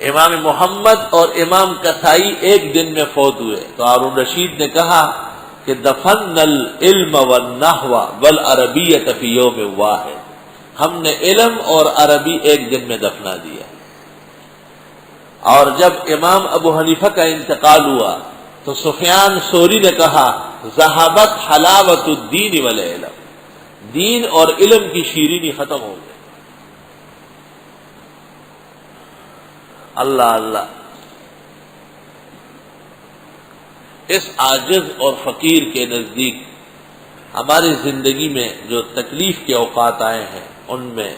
امام محمد اور امام کسائی ایک دن میں فوت ہوئے تو ہارون رشید نے کہا کہ دفن العلم والنحو والعربیۃ فی یوم واحد، ہم نے علم اور عربی ایک دن میں دفنا دیا۔ اور جب امام ابو حنیفہ کا انتقال ہوا تو سفیان ثوری نے کہا ذہبت حلاوت الدین والعلم، دین اور علم کی شیرینی ختم ہو گئی۔ اللہ اللہ، اس عاجز اور فقیر کے نزدیک ہماری زندگی میں جو تکلیف کے اوقات آئے ہیں ان میں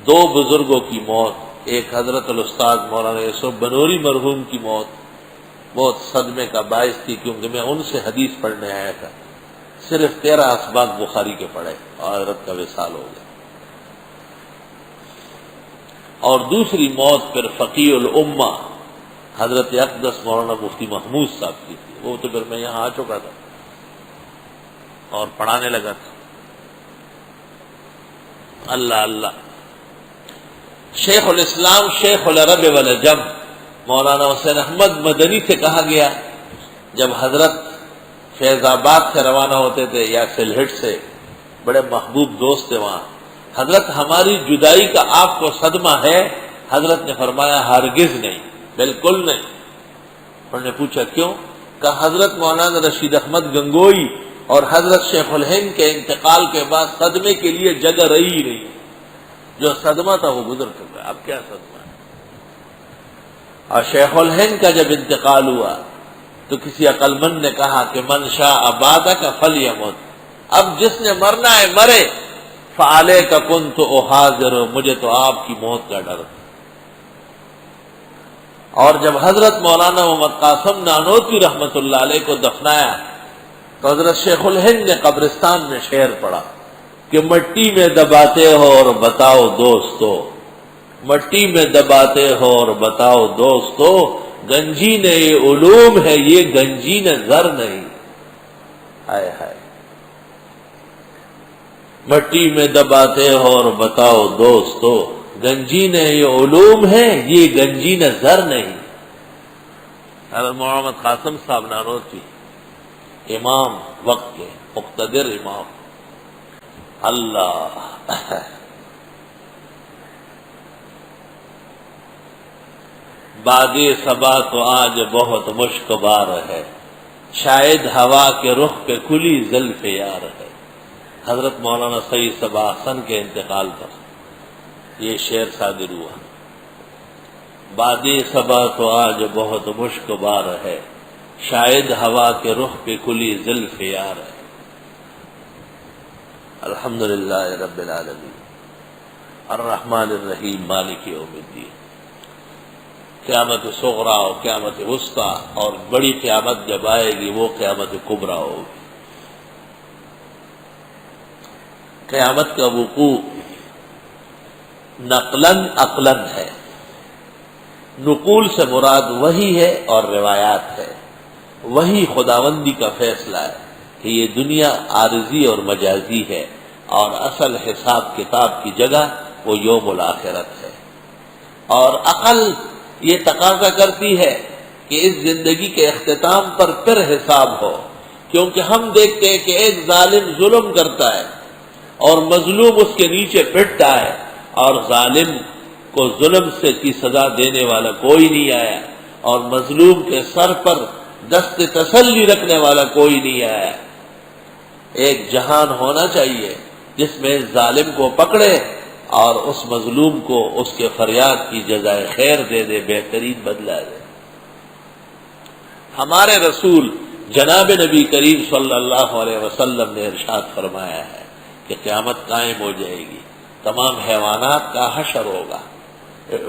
دو بزرگوں کی موت، ایک حضرت الاستاذ مولانا یوسف بنوری مرحوم کی موت بہت صدمے کا باعث تھی، کیونکہ میں ان سے حدیث پڑھنے آیا تھا، صرف 13 اسباق بخاری کے پڑھے اور حضرت کا وصال ہو گیا۔ اور دوسری موت پھر فقیہ الامہ حضرت اقدس مولانا مفتی محمود صاحب کی تھی، وہ تو پھر میں یہاں آ چکا تھا اور پڑھانے لگا تھا۔ اللہ اللہ، شیخ الاسلام شیخ العرب والعجم مولانا حسین احمد مدنی سے کہا گیا، جب حضرت فیض آباد سے روانہ ہوتے تھے یا سلہٹ سے، بڑے محبوب دوست تھے وہاں، حضرت ہماری جدائی کا آپ کو صدمہ ہے؟ حضرت نے فرمایا ہرگز نہیں، بالکل نہیں۔ انہوں نے پوچھا کیوں؟ کہا حضرت مولانا رشید احمد گنگوئی اور حضرت شیخ الہند کے انتقال کے بعد صدمے کے لیے جگہ رہی ہی نہیں، جو صدمہ تھا وہ گزر چکا ہے، اب کیا صدمہ ہے؟ اور شیخ الہند کا جب انتقال ہوا تو کسی عقل مند نے کہا کہ من شاء بعدک فلیمت، اب جس نے مرنا ہے مرے، فعلیک کنت احاذر، مجھے تو آپ کی موت کا ڈر تھا۔ اور جب حضرت مولانا محمد قاسم نانوتوی رحمۃ اللہ علیہ کو دفنایا تو حضرت شیخ الہند نے قبرستان میں شعر پڑھا کہ مٹی میں دباتے ہو اور بتاؤ دوستو، مٹی میں دباتے ہو اور بتاؤ دوستو، گنجین علوم ہے یہ گنجین زر نہیں۔ ہائے ہائے، مٹی میں دباتے ہو اور بتاؤ دوستو، گنجین علوم ہے یہ گنجین زر نہیں۔ حضرت محمد قاسم صاحب نانوتوی امام وقت کے مقتدر امام، اللہ بادِ صبا تو آج بہت مشک بار ہے، شاید ہوا کے رخ پہ کھلی زلف یار ہے۔ حضرت مولانا سید صبا حسن کے انتقال پر یہ شعر صادر ہوا، بادِ صبا تو آج بہت مشک بار ہے، شاید ہوا کے رخ پہ کھلی زلف یار ہے۔ الحمدللہ رب العالمین الرحمن الرحیم مالک یوم الدین۔ قیامت صغریٰ اور قیامت وسطیٰ اور بڑی قیامت جب آئے گی وہ قیامت کبریٰ ہوگی۔ قیامت کا وقوع نقلاً عقلاً ہے، نقول سے مراد وحی ہے اور روایات ہے۔ وحی خداوندی کا فیصلہ ہے کہ یہ دنیا عارضی اور مجازی ہے اور اصل حساب کتاب کی جگہ وہ یوم الآخرت ہے، اور عقل یہ تقاضا کرتی ہے کہ اس زندگی کے اختتام پر پھر حساب ہو، کیونکہ ہم دیکھتے ہیں کہ ایک ظالم ظلم کرتا ہے اور مظلوم اس کے نیچے پٹتا ہے، اور ظالم کو ظلم سے کی سزا دینے والا کوئی نہیں آیا، اور مظلوم کے سر پر دست تسلی رکھنے والا کوئی نہیں آیا۔ ایک جہان ہونا چاہیے جس میں ظالم کو پکڑے اور اس مظلوم کو اس کے فریاد کی جزائے خیر دے دے، بہترین بدلہ دے۔ ہمارے رسول جناب نبی کریم صلی اللہ علیہ وسلم نے ارشاد فرمایا ہے کہ قیامت قائم ہو جائے گی، تمام حیوانات کا حشر ہوگا،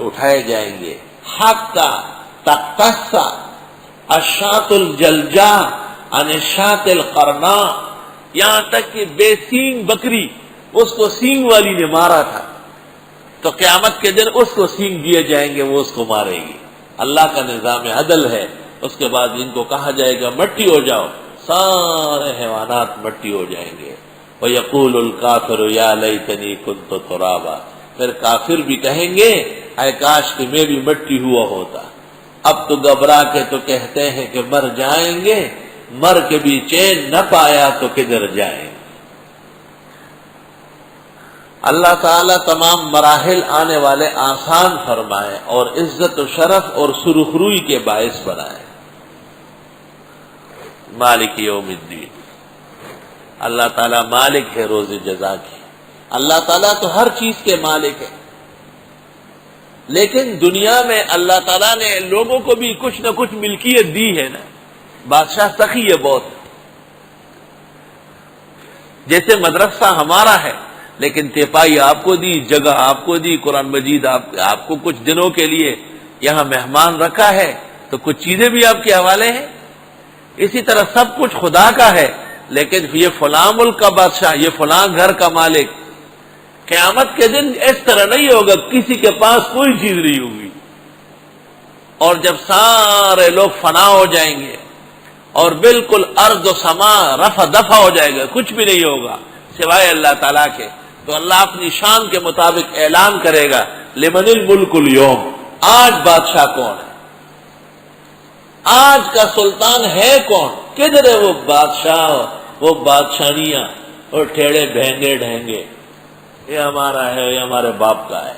اٹھائے جائیں گے، حتی تقتص الشاۃ الجلجا عن الشاۃ القرناء، یہاں تک کہ بے سینگ بکری، اس کو سینگ والی نے مارا تھا تو قیامت کے دن اس کو سینگ دیے جائیں گے، وہ اس کو مارے گی۔ اللہ کا نظام عدل ہے۔ اس کے بعد ان کو کہا جائے گا مٹی ہو جاؤ، سارے حیوانات مٹی ہو جائیں گے۔ وَيَقُولُ الْكَافِرُ يَا لَيْتَنِي كُنتُ تُرَابًا، پھر کافر بھی کہیں گے اے کاش کہ میں بھی مٹی ہوا ہوتا۔ اب تو گھبرا کے تو کہتے ہیں کہ مر جائیں گے، مر کے بھی چین نہ پایا تو کدھر جائیں گے۔ اللہ تعالیٰ تمام مراحل آنے والے آسان فرمائے اور عزت و شرف اور سرخروئی کے باعث بنائے۔ مالک یوم الدین، اللہ تعالیٰ مالک ہے روز جزا کی۔ اللہ تعالیٰ تو ہر چیز کے مالک ہے، لیکن دنیا میں اللہ تعالیٰ نے لوگوں کو بھی کچھ نہ کچھ ملکیت دی ہے نا۔ بادشاہ سخی ہے بہت، جیسے مدرسہ ہمارا ہے لیکن تیپائی آپ کو دی، جگہ آپ کو دی، قرآن مجید آپ کو کچھ دنوں کے لیے یہاں مہمان رکھا ہے تو کچھ چیزیں بھی آپ کے حوالے ہیں۔ اسی طرح سب کچھ خدا کا ہے، لیکن یہ فلاں ملک کا بادشاہ، یہ فلاں گھر کا مالک۔ قیامت کے دن اس طرح نہیں ہوگا، کسی کے پاس کوئی چیز نہیں ہوگی، اور جب سارے لوگ فنا ہو جائیں گے اور بالکل ارض و سما رفع دفع ہو جائے گا، کچھ بھی نہیں ہوگا سوائے اللہ تعالیٰ کے، تو اللہ اپنی شان کے مطابق اعلان کرے گا لمن الملک اليوم، آج بادشاہ کون ہے، آج کا سلطان ہے کون، کدھر ہے وہ بادشاہ، وہ بادشاہیاں اور ٹھیڑے بہنگے ڈھینگے، یہ ہمارا ہے، یہ ہمارے باپ کا ہے،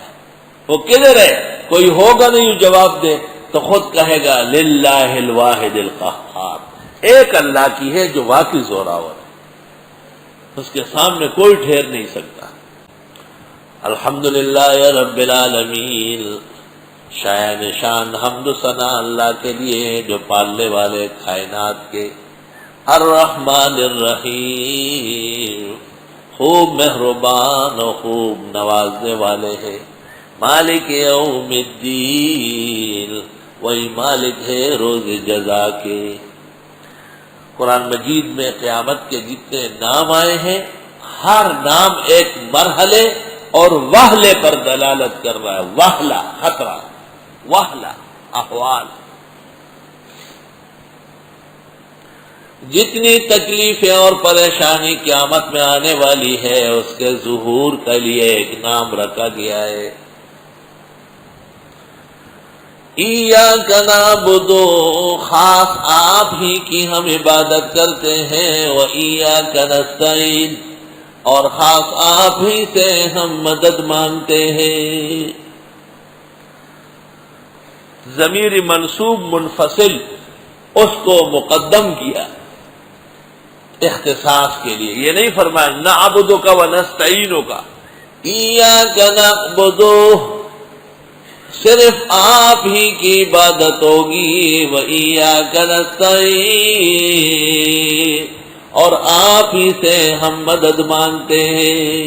وہ کدھر ہے، کوئی ہوگا نہیں جواب دے، تو خود کہے گا للہ الواحد القہار، ایک اللہ کی ہے جو واقعی زوراور ہے، اس کے سامنے کوئی ٹھہر نہیں سکتا۔ الحمدللہ رب العالمین، شان حمد و ثنا اللہ کے لیے جو پالنے والے کائنات کے، الرحمن الرحیم، خوب مہربان اور خوب نوازنے والے ہیں، مالک یوم الدین، وہی مالک ہے روز جزا کے۔ قرآن مجید میں قیامت کے جتنے نام آئے ہیں، ہر نام ایک مرحلے اور وہلے پر دلالت کر رہا ہے، وہلہ خطرہ، وہلہ احوال۔ جتنی تکلیفیں اور پریشانی قیامت میں آنے والی ہے، اس کے ظہور کے لیے ایک نام رکھا گیا ہے، ایاک نعبد، خاص آپ ہی کی ہم عبادت کرتے ہیں، وایاک نستعین، اور خاص آپ ہی سے ہم مدد مانگتے ہیں۔ ضمیر منصوب منفصل اس کو مقدم کیا اختصاص کے لیے، یہ نہیں فرمایا نعبدک و نستعینک، ایاک نعبد، صرف آپ ہی کی عبادت ہوگی، وایاک نستعین، اور آپ ہی سے ہم مدد مانگتے ہیں۔